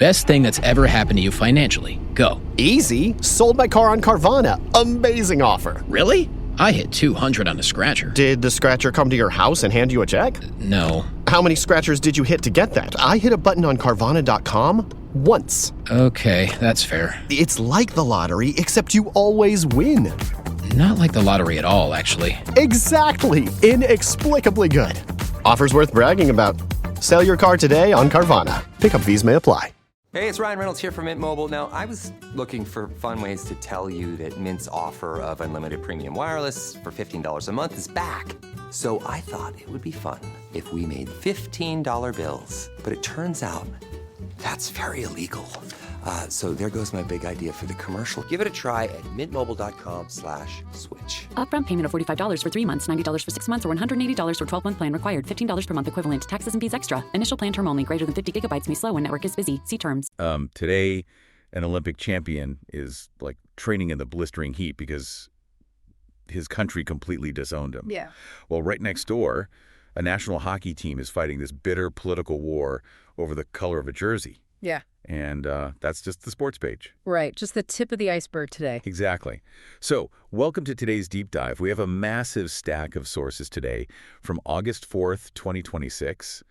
Best thing that's ever happened to you financially. Go. Easy. Sold my car on Carvana. Amazing offer. Really? I hit 200 on a scratcher. Did the scratcher come to your house and hand you a check? No. How many scratchers did you hit to get that? I hit a button on Carvana.com once. Okay, that's fair. It's like the lottery, except you always win. Not like the lottery at all, actually. Exactly. Inexplicably good. Offers worth bragging about. Sell your car today on Carvana. Pickup fees may apply. Hey, it's Ryan Reynolds here from Mint Mobile. Now, I was looking for fun ways to tell you that Mint's offer of unlimited premium wireless for $15 a month is back. So I thought it would be fun if we made $15 bills. But it turns out that's very illegal. So there goes my big idea for the commercial. Give it a try at mintmobile.com/switch. Upfront payment of $45 for 3 months, $90 for 6 months, or $180 for 12-month plan required. $15 per month equivalent. Taxes and fees extra. Initial plan term only. Greater than 50 gigabytes may slow when network is busy. See terms. Today, an Olympic champion is like training in the blistering heat because his country completely disowned him. Yeah. Well, right next door, a national hockey team is fighting this bitter political war over the color of a jersey. Yeah. And that's just the sports page. Right. Just the tip of the iceberg today. Exactly. So welcome to today's deep dive. We have a massive stack of sources today from August 4th, 2026.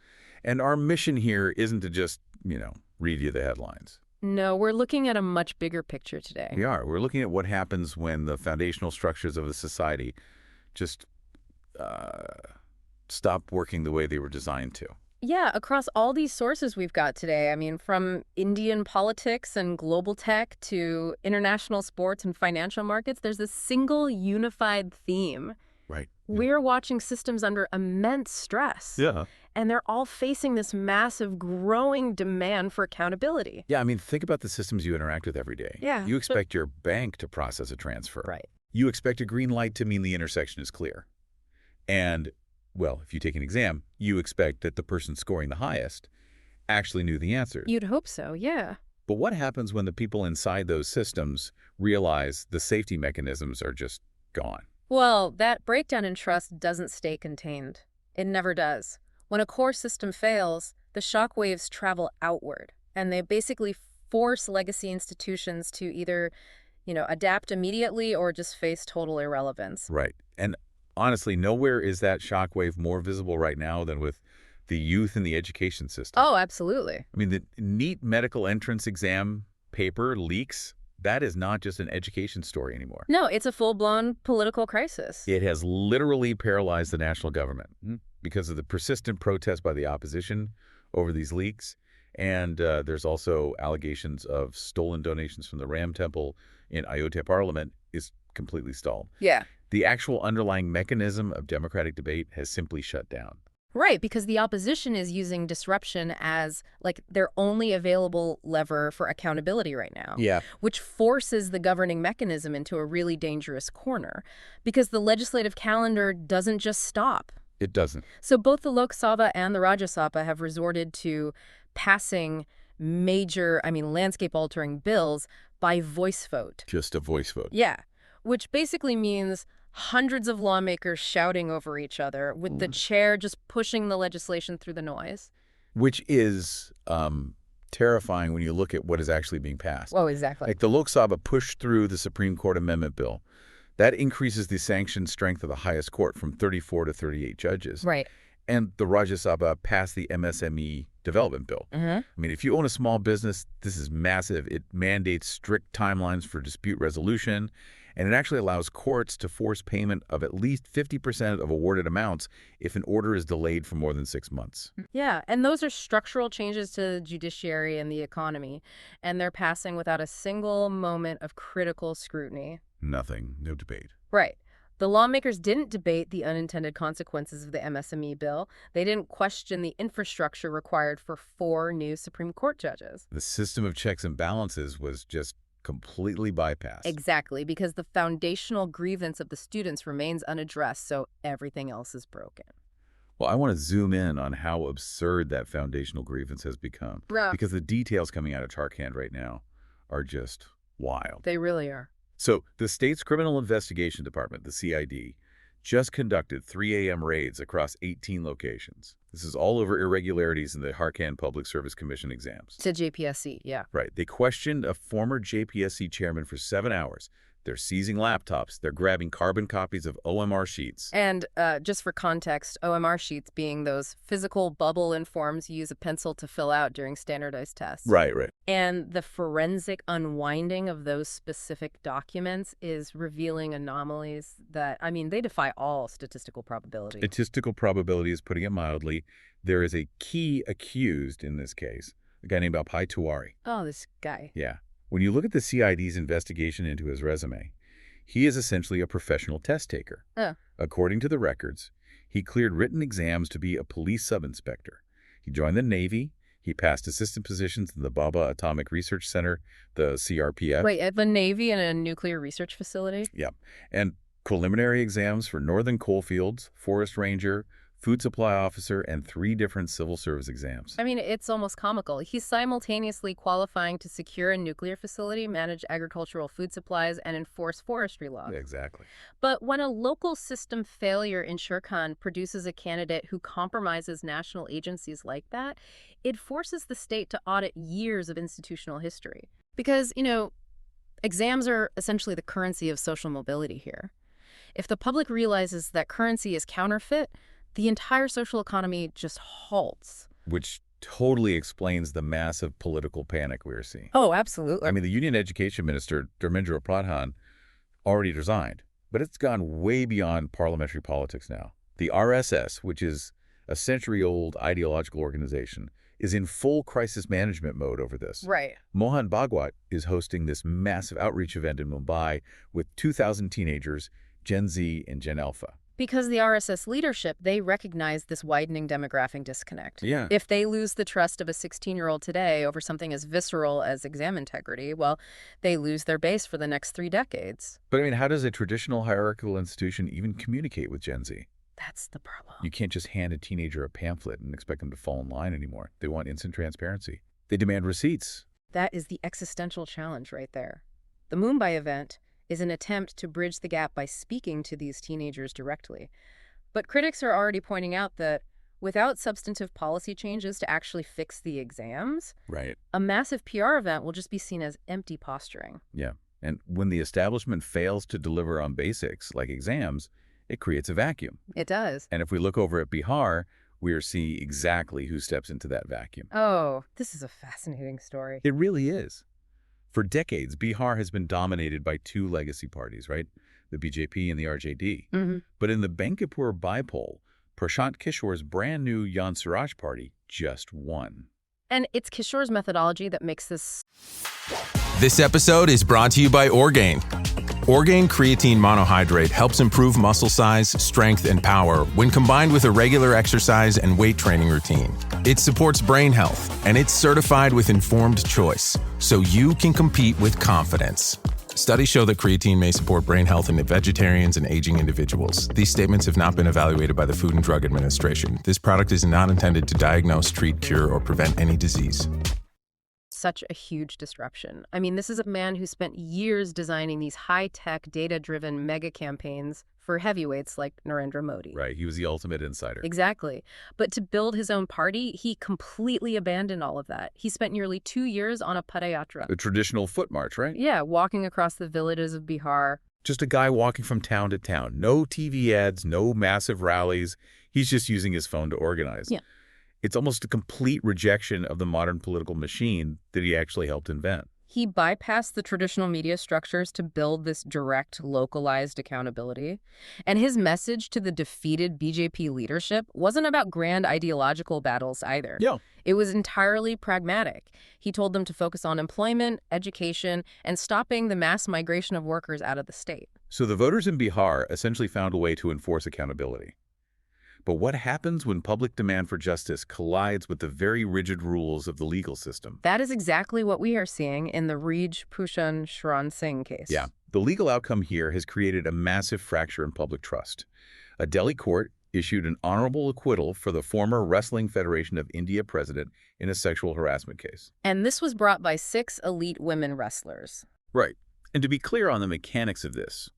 And our mission here isn't to just, read you the headlines. No, we're looking at a much bigger picture today. We are. We're looking at what happens when the foundational structures of the society just stop working the way they were designed to. Yeah, across all these sources we've got today, I mean, from Indian politics and global tech to international sports and financial markets, there's this single unified theme. Right. We're watching systems under immense stress. Yeah. And they're all facing this massive growing demand for accountability. Yeah, I mean, think about the systems you interact with every day. Yeah. You expect your bank to process a transfer. Right. You expect a green light to mean the intersection is clear. And well, if you take an exam, you expect that the person scoring the highest actually knew the answers. You'd hope so, yeah. But what happens when the people inside those systems realize the safety mechanisms are just gone? Well, that breakdown in trust doesn't stay contained. It never does. When a core system fails, the shockwaves travel outward, and they basically force legacy institutions to either, adapt immediately or just face total irrelevance. Right. And honestly, nowhere is that shockwave more visible right now than with the youth in the education system. Oh, absolutely. I mean, the NEET medical entrance exam paper leaks, that is not just an education story anymore. No, it's a full-blown political crisis. It has literally paralyzed the national government because of the persistent protest by the opposition over these leaks. And there's also allegations of stolen donations from the Ram Temple in Ayodhya Parliament is completely stalled. Yeah. The actual underlying mechanism of democratic debate has simply shut down. Right, because the opposition is using disruption as, their only available lever for accountability right now. Yeah. Which forces the governing mechanism into a really dangerous corner. Because the legislative calendar doesn't just stop. It doesn't. So both the Lok Sabha and the Rajya Sabha have resorted to passing major, landscape-altering bills by voice vote. Just a voice vote. Yeah, which basically means hundreds of lawmakers shouting over each other with the chair just pushing the legislation through the noise. Which is terrifying when you look at what is actually being passed. Oh, exactly. Like the Lok Sabha pushed through the Supreme Court amendment bill. That increases the sanction strength of the highest court from 34 to 38 judges. Right. And the Rajya Sabha passed the MSME development bill. I mean, if you own a small business, this is massive. It mandates strict timelines for dispute resolution, and it actually allows courts to force payment of at least 50% of awarded amounts if an order is delayed for more than 6 months. Yeah, and those are structural changes to the judiciary and the economy, and they're passing without a single moment of critical scrutiny. Nothing, no debate. Right. The lawmakers didn't debate the unintended consequences of the MSME bill. They didn't question the infrastructure required for 4 new Supreme Court judges. The system of checks and balances was just completely bypassed. Exactly, because the foundational grievance of the students remains unaddressed, so everything else is broken. Well, I want to zoom in on how absurd that foundational grievance has become. Bruh. Because the details coming out of Jharkhand right now are just wild. They really are. So the state's Criminal Investigation Department, the CID, just conducted 3 a.m. raids across 18 locations. This is all over irregularities in the Jharkhand Public Service Commission exams. To JPSC, yeah. Right. They questioned a former JPSC chairman for 7 hours. They're seizing laptops. They're grabbing carbon copies of OMR sheets. And just for context, OMR sheets being those physical bubble-in forms you use a pencil to fill out during standardized tests. Right, right. And the forensic unwinding of those specific documents is revealing anomalies that, I mean, they defy all statistical probability. Statistical probability is putting it mildly. There is a key accused in this case, a guy named Alpai Tiwari. Oh, this guy. Yeah. When you look at the CID's investigation into his resume, he is essentially a professional test taker. According to the records, he cleared written exams to be a police sub-inspector. He joined the Navy. He passed assistant positions in the Baba Atomic Research Center, the CRPF. Wait, at the Navy and a nuclear research facility? Yeah. And preliminary exams for Northern Coalfields, Forest Ranger, Food Supply Officer, and 3 different civil service exams. I mean, it's almost comical. He's simultaneously qualifying to secure a nuclear facility, manage agricultural food supplies, and enforce forestry laws. Exactly. But when a local system failure in Sherkan produces a candidate who compromises national agencies like that, it forces the state to audit years of institutional history. Because, you know, exams are essentially the currency of social mobility here. If the public realizes that currency is counterfeit, the entire social economy just halts. Which totally explains the massive political panic we're seeing. Oh, absolutely. I mean, the Union Education Minister, Dharmendra Pradhan, already resigned, but it's gone way beyond parliamentary politics now. The RSS, which is a century-old ideological organization, is in full crisis management mode over this. Right. Mohan Bhagwat is hosting this massive outreach event in Mumbai with 2,000 teenagers, Gen Z and Gen Alpha. Because the RSS leadership, they recognize this widening demographic disconnect. Yeah. If they lose the trust of a 16-year-old today over something as visceral as exam integrity, well, they lose their base for the next 3 decades. But I mean, how does a traditional hierarchical institution even communicate with Gen Z? That's the problem. You can't just hand a teenager a pamphlet and expect them to fall in line anymore. They want instant transparency. They demand receipts. That is the existential challenge right there. The Mumbai event is an attempt to bridge the gap by speaking to these teenagers directly. But critics are already pointing out that without substantive policy changes to actually fix the exams, Right. a massive PR event will just be seen as empty posturing. Yeah. And when the establishment fails to deliver on basics like exams, it creates a vacuum. It does. And if we look over at Bihar, we are seeing exactly who steps into that vacuum. Oh, this is a fascinating story. It really is. For decades, Bihar has been dominated by 2 legacy parties, right? The BJP and the RJD. But in the Bankipur bypoll, Prashant Kishor's brand new Jan Swaraj party just won. And it's Kishor's methodology that makes this... This episode is brought to you by Orgain. Orgain creatine monohydrate helps improve muscle size, strength, and power when combined with a regular exercise and weight training routine. It supports brain health, and it's certified with informed choice, so you can compete with confidence. Studies show that creatine may support brain health in vegetarians and aging individuals. These statements have not been evaluated by the Food and Drug Administration. This product is not intended to diagnose, treat, cure, or prevent any disease. Such a huge disruption. I mean, this is a man who spent years designing these high-tech, data-driven mega campaigns for heavyweights like Narendra Modi. Right. He was the ultimate insider. Exactly. But to build his own party, he completely abandoned all of that. He spent nearly 2 years on a padayatra. A traditional foot march, right? Yeah, walking across the villages of Bihar. Just a guy walking from town to town. No TV ads, no massive rallies. He's just using his phone to organize. Yeah. It's almost a complete rejection of the modern political machine that he actually helped invent. He bypassed the traditional media structures to build this direct, localized accountability. And his message to the defeated BJP leadership wasn't about grand ideological battles either. Yeah. It was entirely pragmatic. He told them to focus on employment, education, and stopping the mass migration of workers out of the state. So the voters in Bihar essentially found a way to enforce accountability. But what happens when public demand for justice collides with the very rigid rules of the legal system? That is exactly what we are seeing in the Brij Bhushan Sharan Singh case. Yeah. The legal outcome here has created a massive fracture in public trust. A Delhi court issued an honorable acquittal for the former Wrestling Federation of India president in a sexual harassment case. And this was brought by 6 elite women wrestlers. Right. And to be clear on the mechanics of this,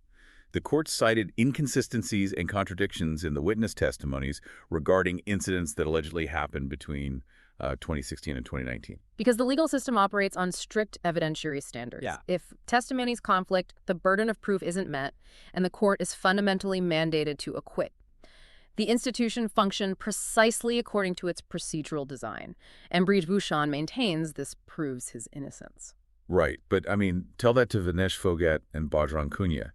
The court cited inconsistencies and contradictions in the witness testimonies regarding incidents that allegedly happened between 2016 and 2019. Because the legal system operates on strict evidentiary standards. Yeah. If testimonies conflict, the burden of proof isn't met, and the court is fundamentally mandated to acquit. The institution functioned precisely according to its procedural design, and Brij Bhushan maintains this proves his innocence. Right, but I mean, tell that to Vinesh Phogat and Bajrang Punia.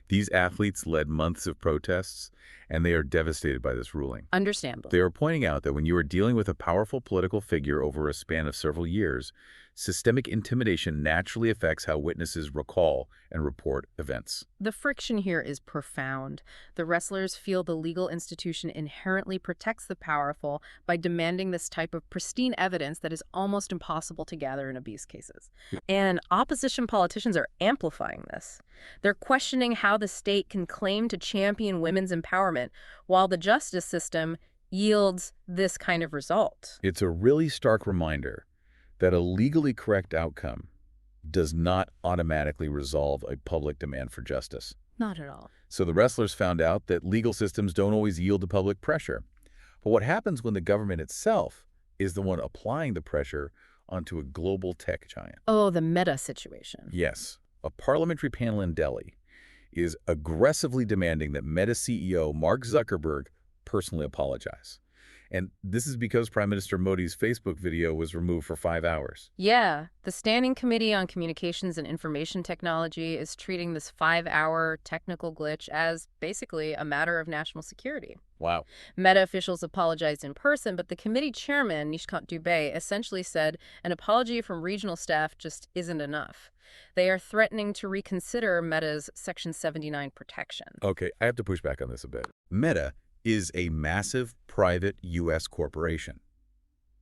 These athletes led months of protests, and they are devastated by this ruling. Understandable. They are pointing out that when you are dealing with a powerful political figure over a span of several years, systemic intimidation naturally affects how witnesses recall and report events. The friction here is profound. The wrestlers feel the legal institution inherently protects the powerful by demanding this type of pristine evidence that is almost impossible to gather in abuse cases. And opposition politicians are amplifying this. They're questioning how the state can claim to champion women's empowerment while the justice system yields this kind of result. It's a really stark reminder that a legally correct outcome does not automatically resolve a public demand for justice. Not at all. So the wrestlers found out that legal systems don't always yield to public pressure. But what happens when the government itself is the one applying the pressure onto a global tech giant? Oh, the Meta situation. Yes. A parliamentary panel in Delhi is aggressively demanding that Meta CEO Mark Zuckerberg personally apologize. And this is because Prime Minister Modi's Facebook video was removed for 5 hours. Yeah, the Standing Committee on Communications and Information Technology is treating this 5-hour technical glitch as basically a matter of national security. Wow. Meta officials apologized in person, but the committee chairman, Nishant Dubey, essentially said an apology from regional staff just isn't enough. They are threatening to reconsider Meta's Section 79 protection. Okay, I have to push back on this a bit. Meta is a massive private U.S. corporation.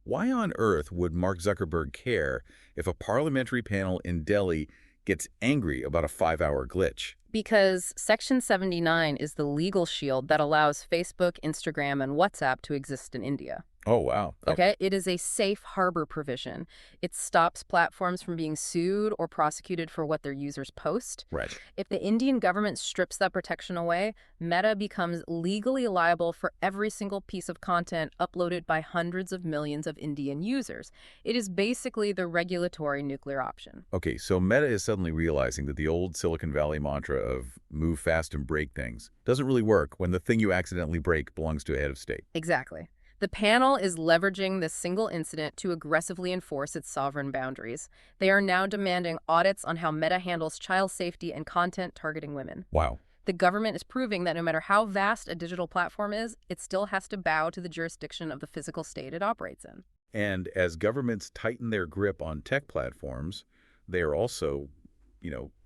Why on earth would Mark Zuckerberg care if a parliamentary panel in Delhi gets angry about a 5-hour glitch? Because Section 79 is the legal shield that allows Facebook, Instagram, and WhatsApp to exist in India. Oh, wow. Okay, it is a safe harbor provision. It stops platforms from being sued or prosecuted for what their users post. Right. If the Indian government strips that protection away, Meta becomes legally liable for every single piece of content uploaded by hundreds of millions of Indian users. It is basically the regulatory nuclear option. Okay, so Meta is suddenly realizing that the old Silicon Valley mantra of move fast and break things doesn't really work when the thing you accidentally break belongs to a head of state. Exactly. The panel is leveraging this single incident to aggressively enforce its sovereign boundaries. They are now demanding audits on how Meta handles child safety and content targeting women. Wow. The government is proving that no matter how vast a digital platform is, it still has to bow to the jurisdiction of the physical state it operates in. And as governments tighten their grip on tech platforms, they are also,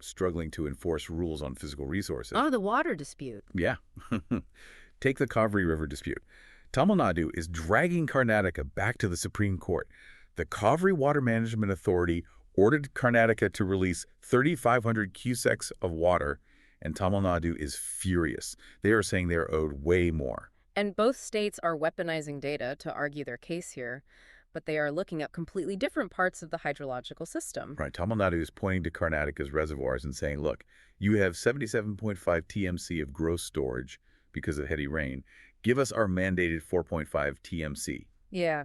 struggling to enforce rules on physical resources. Oh, the water dispute. Yeah. Take the Cauvery River dispute. Tamil Nadu is dragging Karnataka back to the Supreme Court. The Cauvery Water Management Authority ordered Karnataka to release 3,500 cusecs of water, and Tamil Nadu is furious. They are saying they are owed way more. And both states are weaponizing data to argue their case here, but they are looking at completely different parts of the hydrological system. Right. Tamil Nadu is pointing to Karnataka's reservoirs and saying, look, you have 77.5 TMC of gross storage because of heavy rain. Give us our mandated 4.5 TMC. Yeah.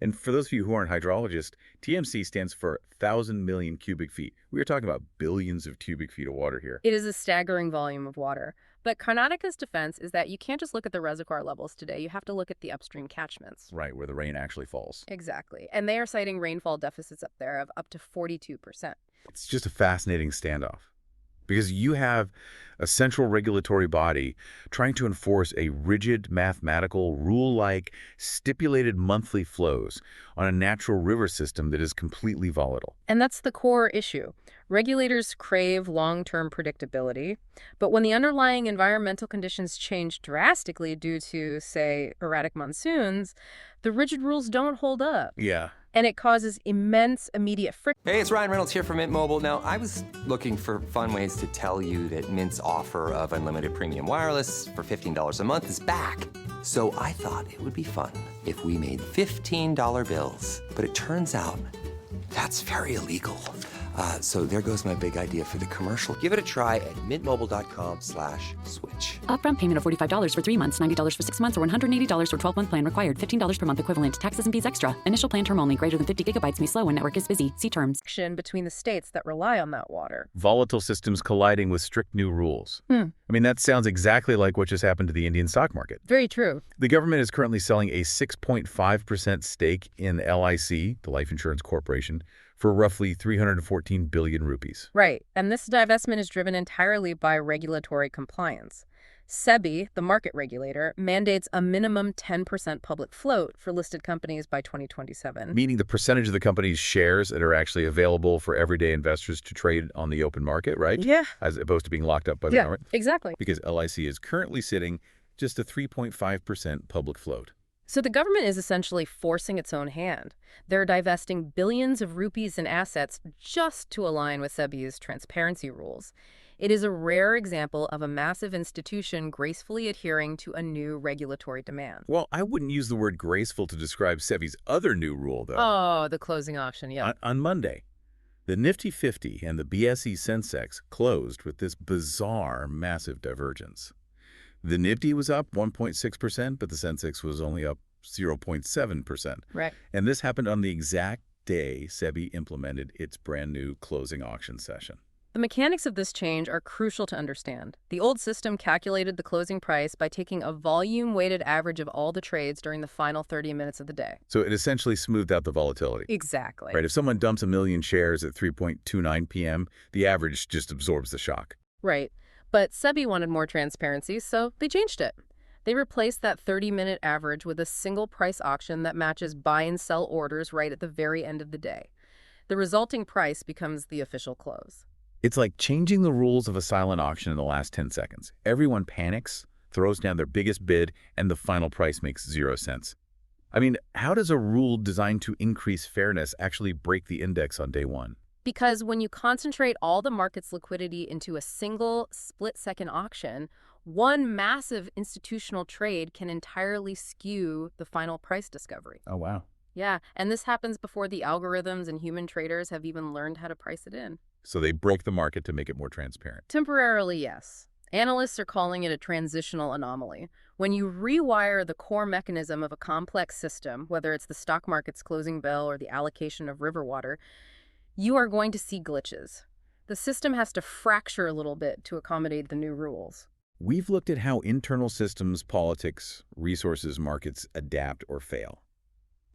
And for those of you who aren't hydrologists, TMC stands for 1,000 million cubic feet. We are talking about billions of cubic feet of water here. It is a staggering volume of water. But Karnataka's defense is that you can't just look at the reservoir levels today. You have to look at the upstream catchments. Right, where the rain actually falls. Exactly. And they are citing rainfall deficits up there of up to 42%. It's just a fascinating standoff. Because you have a central regulatory body trying to enforce a rigid, mathematical, rule-like, stipulated monthly flows on a natural river system that is completely volatile. And that's the core issue. Regulators crave long-term predictability, but when the underlying environmental conditions change drastically due to, say, erratic monsoons, the rigid rules don't hold up. Yeah. And it causes immense immediate friction. Hey, it's Ryan Reynolds here from Mint Mobile. Now, I was looking for fun ways to tell you that Mint's offer of unlimited premium wireless for $15 a month is back. So I thought it would be fun if we made $15 bills. But it turns out That's very illegal. So there goes my big idea for the commercial. Give it a try at mintmobile.com/switch. Upfront payment of $45 for 3 months, $90 for 6 months, or $180 for 12-month plan required. $15 per month equivalent. Taxes and fees extra. Initial plan term only. Greater than 50 gigabytes may slow when network is busy. See terms. Between the states that rely on that water. Volatile systems colliding with strict new rules. I mean, that sounds exactly like what just happened to the Indian stock market. Very true. The government is currently selling a 6.5% stake in LIC, the Life Insurance Corporation, for roughly 314 billion rupees. Right. And this divestment is driven entirely by regulatory compliance. SEBI, the market regulator, mandates a minimum 10% public float for listed companies by 2027. Meaning the percentage of the company's shares that are actually available for everyday investors to trade on the open market, right? Yeah. As opposed to being locked up by the government. Exactly. Because LIC is currently sitting just a 3.5% public float. So the government is essentially forcing its own hand. They're divesting billions of rupees in assets just to align with SEBI's transparency rules. It is a rare example of a massive institution gracefully adhering to a new regulatory demand. Well, I wouldn't use the word graceful to describe SEBI's other new rule, though. Oh, the closing auction, yeah. On Monday, the Nifty 50 and the BSE Sensex closed with this bizarre, massive divergence. The Nifty was up 1.6%, but the Sensex was only up 0.7%. Right. And this happened on the exact day SEBI implemented its brand new closing auction session. The mechanics of this change are crucial to understand. The old system calculated the closing price by taking a volume-weighted average of all the trades during the final 30 minutes of the day. So it essentially smoothed out the volatility. Exactly. Right. If someone dumps 1 million shares at 3.29 p.m., the average just absorbs the shock. Right. But SEBI wanted more transparency, so they changed it. They replaced that 30-minute average with a single price auction that matches buy and sell orders right at the very end of the day. The resulting price becomes the official close. It's like changing the rules of a silent auction in the last 10 seconds. Everyone panics, throws down their biggest bid, and the final price makes 0 sense. I mean, how does a rule designed to increase fairness actually break the index on day one? Because when you concentrate all the market's liquidity into a single split-second auction, one massive institutional trade can entirely skew the final price discovery. Oh, wow. Yeah, and this happens before the algorithms and human traders have even learned how to price it in. So they broke the market to make it more transparent. Temporarily, yes. Analysts are calling it a transitional anomaly. When you rewire the core mechanism of a complex system, whether it's the stock market's closing bell or the allocation of river water, you are going to see glitches. The system has to fracture a little bit to accommodate the new rules. We've looked at how internal systems, politics, resources, markets adapt or fail.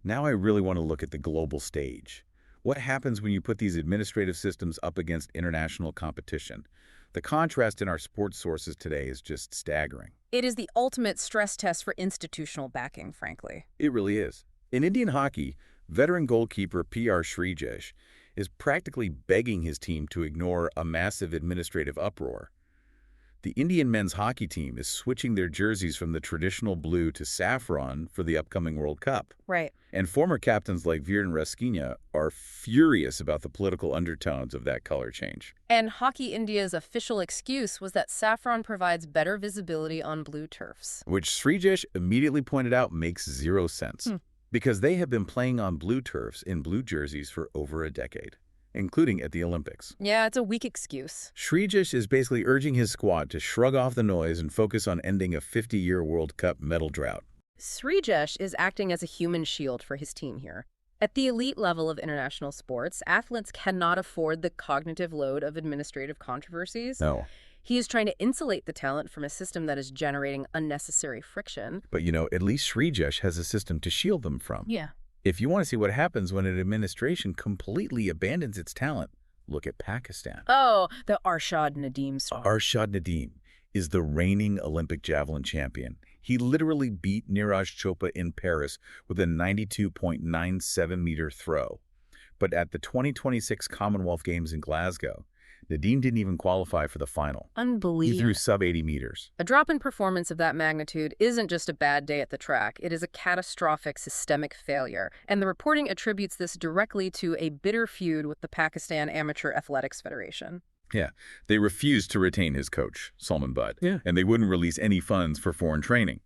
Now I really want to look at the global stage. What happens when you put these administrative systems up against international competition? The contrast in our sports sources today is just staggering. It is the ultimate stress test for institutional backing, frankly. It really is. In Indian hockey, veteran goalkeeper P.R. Sreejesh is practically begging his team to ignore a massive administrative uproar. The Indian men's hockey team is switching their jerseys from the traditional blue to saffron for the upcoming World Cup. Right. And former captains like Viren Raskinya are furious about the political undertones of that color change. And Hockey India's official excuse was that saffron provides better visibility on blue turfs. Which Sreejesh immediately pointed out makes 0 sense. Because they have been playing on blue turfs in blue jerseys for over a decade, including at the Olympics. Yeah, it's a weak excuse. Sreejesh is basically urging his squad to shrug off the noise and focus on ending a 50-year World Cup medal drought. Sreejesh is acting as a human shield for his team here. At the elite level of international sports, athletes cannot afford the cognitive load of administrative controversies. No. He is trying to insulate the talent from a system that is generating unnecessary friction. But, at least Sreejesh has a system to shield them from. Yeah. If you want to see what happens when an administration completely abandons its talent, look at Pakistan. Oh, the Arshad Nadeem story. Arshad Nadeem is the reigning Olympic javelin champion. He literally beat Neeraj Chopra in Paris with a 92.97-meter throw. But at the 2026 Commonwealth Games in Glasgow, Nadeem didn't even qualify for the final. Unbelievable. He threw sub-80 meters. A drop in performance of that magnitude isn't just a bad day at the track. It is a catastrophic systemic failure. And the reporting attributes this directly to a bitter feud with the Pakistan Amateur Athletics Federation. Yeah, they refused to retain his coach, Salman Butt, and they wouldn't release any funds for foreign training.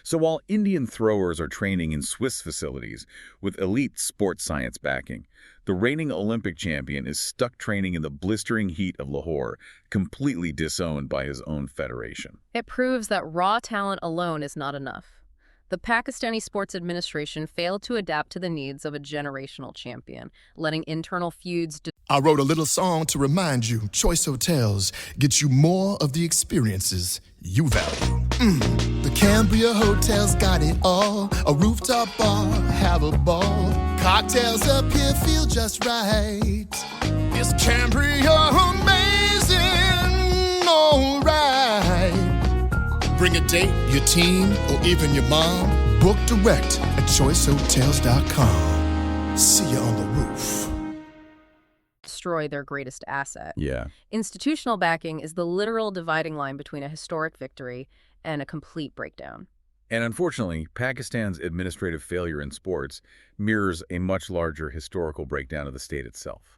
So while Indian throwers are training in Swiss facilities with elite sports science backing, the reigning Olympic champion is stuck training in the blistering heat of Lahore, completely disowned by his own federation. It proves that raw talent alone is not enough. The Pakistani Sports Administration failed to adapt to the needs of a generational champion, letting internal feuds... I wrote a little song to remind you, Choice Hotels get you more of the experiences you value. The Cambria Hotel's got it all. A rooftop bar, have a ball. Cocktails up here feel just right. Is Cambria amazing? All right. Bring a date, your team, or even your mom. Book direct at choicehotels.com. See you on the roof. Destroy their greatest asset. Yeah. Institutional backing is the literal dividing line between a historic victory and a complete breakdown. And unfortunately, Pakistan's administrative failure in sports mirrors a much larger historical breakdown of the state itself.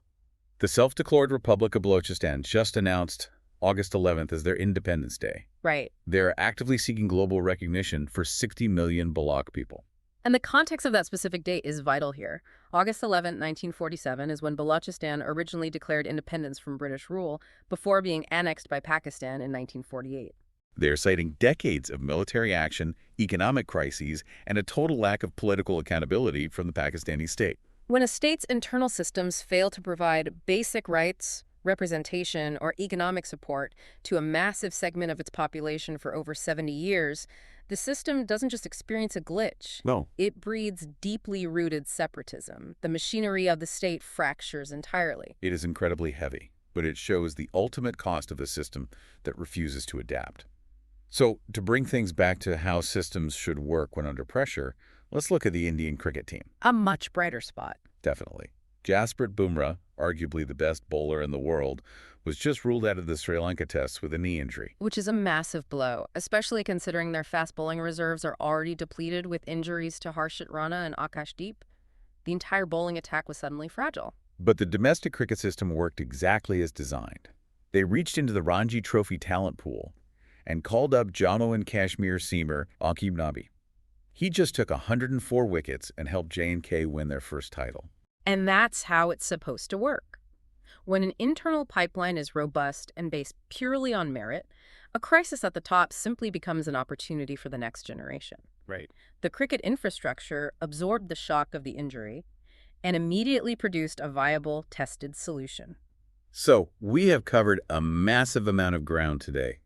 The self-declared Republic of Balochistan just announced August 11th as their Independence Day. Right. They're actively seeking global recognition for 60 million Balak people. And the context of that specific date is vital here. August 11, 1947 is when Balochistan originally declared independence from British rule before being annexed by Pakistan in 1948. They're citing decades of military action, economic crises, and a total lack of political accountability from the Pakistani state. When a state's internal systems fail to provide basic rights, representation, or economic support to a massive segment of its population for over 70 years, the system doesn't just experience a glitch. No. It breeds deeply rooted separatism. The machinery of the state fractures entirely. It is incredibly heavy, but it shows the ultimate cost of the system that refuses to adapt. So, to bring things back to how systems should work when under pressure, let's look at the Indian cricket team. A much brighter spot. Definitely. Jasprit Bumrah, arguably the best bowler in the world, was just ruled out of the Sri Lanka tests with a knee injury. Which is a massive blow, especially considering their fast bowling reserves are already depleted with injuries to Harshit Rana and Akashdeep. The entire bowling attack was suddenly fragile. But the domestic cricket system worked exactly as designed. They reached into the Ranji Trophy talent pool and called up Jammu and Kashmir seamer Aqib Nabi. He just took 104 wickets and helped J&K win their first title. And that's how it's supposed to work. When an internal pipeline is robust and based purely on merit, a crisis at the top simply becomes an opportunity for the next generation. Right. The cricket infrastructure absorbed the shock of the injury and immediately produced a viable, tested solution. So, we have covered a massive amount of ground today.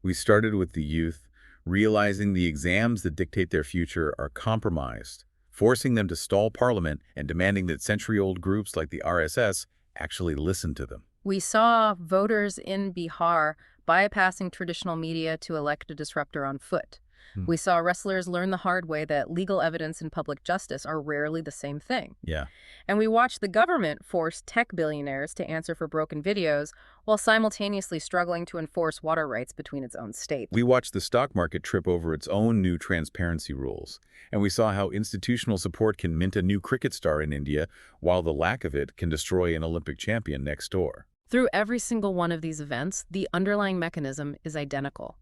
We started with the youth, realizing the exams that dictate their future are compromised, forcing them to stall Parliament and demanding that century-old groups like the RSS actually listen to them. We saw voters in Bihar bypassing traditional media to elect a disruptor on foot. We saw wrestlers learn the hard way that legal evidence and public justice are rarely the same thing. Yeah. And we watched the government force tech billionaires to answer for broken videos while simultaneously struggling to enforce water rights between its own states. We watched the stock market trip over its own new transparency rules, and we saw how institutional support can mint a new cricket star in India, while the lack of it can destroy an Olympic champion next door. Through every single one of these events, the underlying mechanism is identical.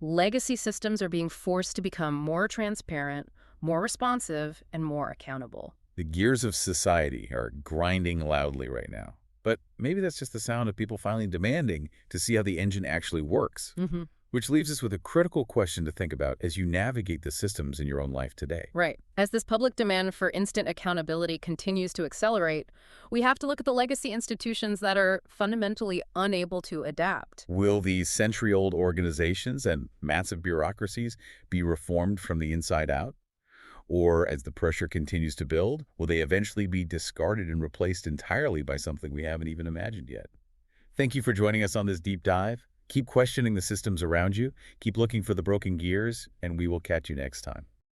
Legacy systems are being forced to become more transparent, more responsive, and more accountable. The gears of society are grinding loudly right now. But maybe that's just the sound of people finally demanding to see how the engine actually works. Which leaves us with a critical question to think about as you navigate the systems in your own life today. Right. As this public demand for instant accountability continues to accelerate, we have to look at the legacy institutions that are fundamentally unable to adapt. Will these century-old organizations and massive bureaucracies be reformed from the inside out? Or, as the pressure continues to build, will they eventually be discarded and replaced entirely by something we haven't even imagined yet? Thank you for joining us on this deep dive. Keep questioning the systems around you, keep looking for the broken gears, and we will catch you next time.